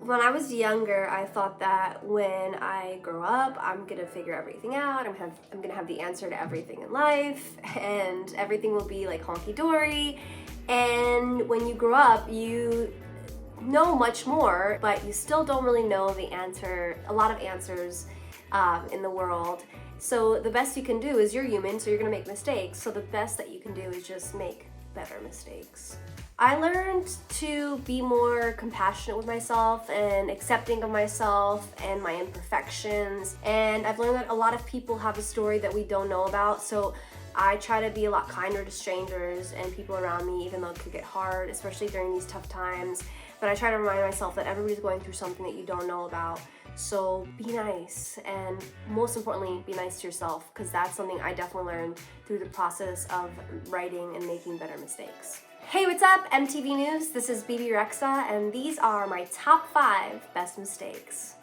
When I was younger, I thought that when I grow up, I'm gonna figure everything out. I'm gonna have the answer to everything in life, and everything will be like honky dory. And when you grow up, you know much more, but you still don't really know the answer, a lot of answers in the world. So the best you can do is, you're human, so you're gonna make mistakes. So the best that you can do is just make better mistakes. I learned to be more compassionate with myself and accepting of myself and my imperfections. And I've learned that a lot of people have a story that we don't know about. So I try to be a lot kinder to strangers and people around me, even though it could get hard, especially during these tough times. But I try to remind myself that everybody's going through something that you don't know about. So be nice, and most importantly, be nice to yourself, because that's something I definitely learned through the process of writing and making better mistakes. Hey, what's up, MTV News? This is Bebe Rexha, and these are my top 5 best mistakes.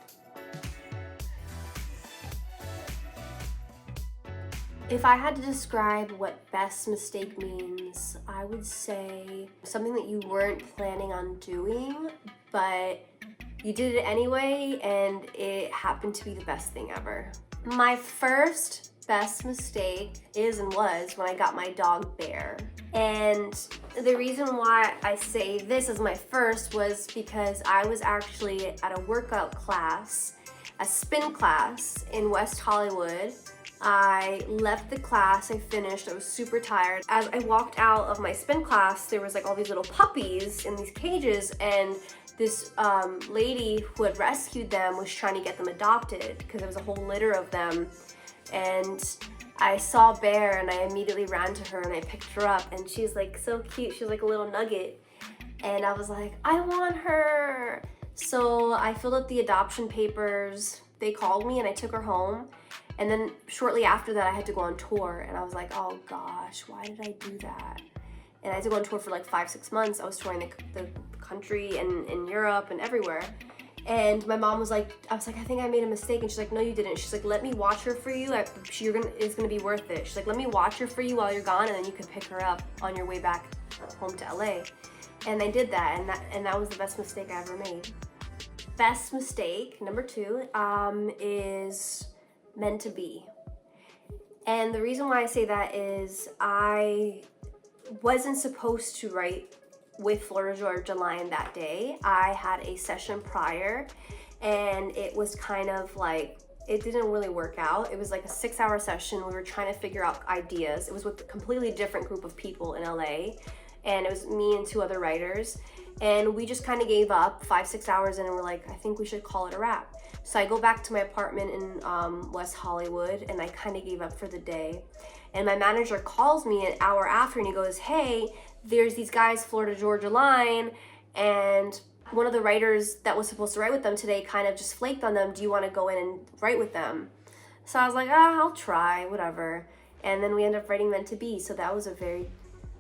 If I had to describe what best mistake means, I would say something that you weren't planning on doing, but you did it anyway, and it happened to be the best thing ever. My first best mistake is and was when I got my dog Bear. And the reason why I say this as my first was because I was actually at a workout class, a spin class in West Hollywood. I left the class, I finished, I was super tired. As I walked out of my spin class, there was like all these little puppies in these cages, and this lady who had rescued them was trying to get them adopted because there was a whole litter of them. And I saw Bear and I immediately ran to her and I picked her up, and she's like so cute. She's like a little nugget. And I was like, I want her. So I filled out the adoption papers. They called me and I took her home. And then shortly after that, I had to go on tour, and I was like, oh gosh, why did I do that? And I had to go on tour for like 5-6 months. I was touring the country and in Europe and everywhere. And my mom was like, I was like, I think I made a mistake. And she's like, no, you didn't. She's like, let me watch her for you. It's gonna be worth it. She's like, let me watch her for you while you're gone, and then you can pick her up on your way back home to LA. And I did that, and that was the best mistake I ever made. Best mistake, number 2, is meant to be. And the reason why I say that is I wasn't supposed to write with Florida Georgia Line that day. I had a session prior, and it was kind of like, it didn't really work out. It was like a 6-hour session. We were trying to figure out ideas. It was with a completely different group of people in LA, and it was me and 2 other writers. And we just kind of gave up 5-6 hours in, and we're like, I think we should call it a wrap. So I go back to my apartment in West Hollywood, and I kind of gave up for the day. And my manager calls me an hour after, and he goes, hey, there's these guys, Florida Georgia Line, and one of the writers that was supposed to write with them today kind of just flaked on them. Do you want to go in and write with them? So I was like, I'll try, whatever. And then we ended up writing Meant to Be. So that was a very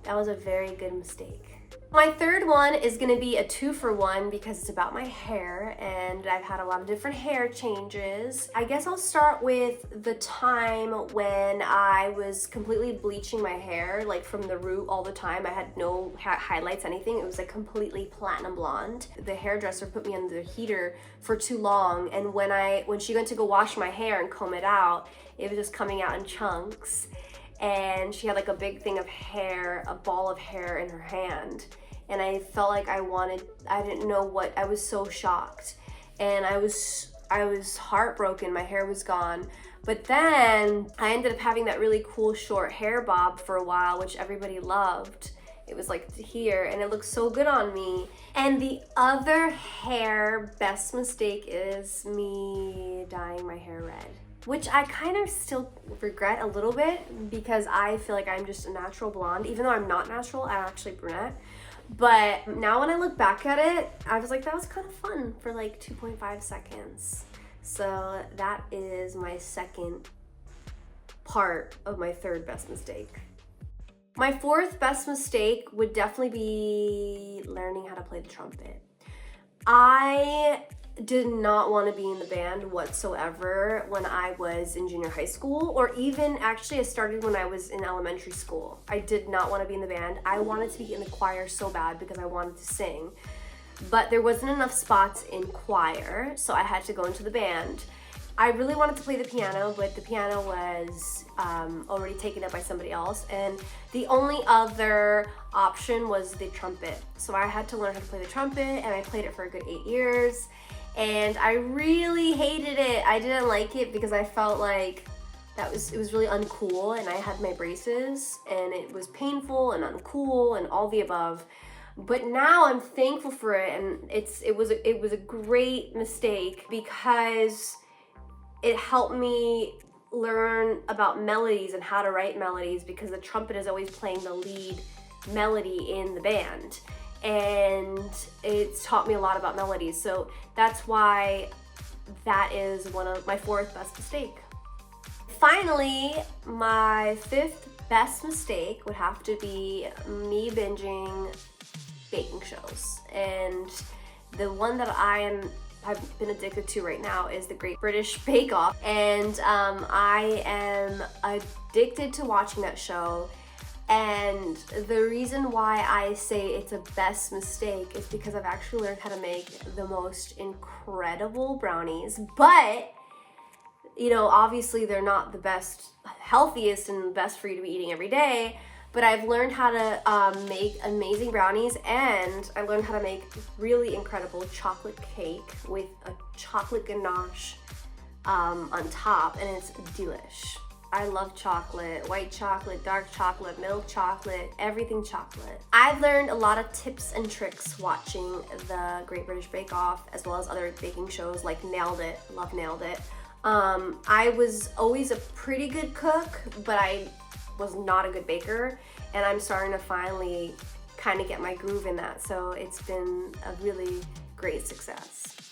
good mistake. My third one is gonna be a 2-for-1 because it's about my hair, and I've had a lot of different hair changes. I guess I'll start with the time when I was completely bleaching my hair, like from the root all the time. I had no highlights, anything. It was like completely platinum blonde. The hairdresser put me under the heater for too long, and when she went to go wash my hair and comb it out, it was just coming out in chunks. And she had like a big thing of hair, a ball of hair in her hand. And I felt like I didn't know what, I was so shocked. And I was heartbroken, my hair was gone. But then I ended up having that really cool short hair bob for a while, which everybody loved. It was like here, and it looked so good on me. And the other hair best mistake is me dyeing my hair red, which I kind of still regret a little bit because I feel like I'm just a natural blonde, even though I'm not natural, I'm actually brunette. But now when I look back at it, I was like, that was kind of fun for like 2.5 seconds. So that is my second part of my third best mistake. My fourth best mistake would definitely be learning how to play the trumpet. I did not want to be in the band whatsoever when I was in junior high school, or even actually I started when I was in elementary school. I did not want to be in the band. I wanted to be in the choir so bad because I wanted to sing. but there wasn't enough spots in choir, so I had to go into the band. I really wanted to play the piano, but the piano was already taken up by somebody else, and the only other option was the trumpet. So I had to learn how to play the trumpet, and I played it for a good 8 years, and I really hated it. I didn't like it because I felt like it was really uncool, and I had my braces, and it was painful and uncool and all the above. But now I'm thankful for it, and it was a great mistake because it helped me learn about melodies and how to write melodies, because the trumpet is always playing the lead melody in the band, and it's taught me a lot about melodies. So that's why that is one of my 4th best mistake. Finally, my 5th best mistake would have to be me binging baking shows, and the one that I've been addicted to right now is the Great British Bake Off, and I am addicted to watching that show. And the reason why I say it's a best mistake is because I've actually learned how to make the most incredible brownies, but you know, obviously they're not the best, healthiest and best for you to be eating every day, but I've learned how to make amazing brownies, and I learned how to make really incredible chocolate cake with a chocolate ganache on top, and it's delish. I love chocolate, white chocolate, dark chocolate, milk chocolate, everything chocolate. I've learned a lot of tips and tricks watching the Great British Bake Off, as well as other baking shows like Nailed It, love Nailed It. I was always a pretty good cook, but I was not a good baker, and I'm starting to finally kind of get my groove in that, so it's been a really great success.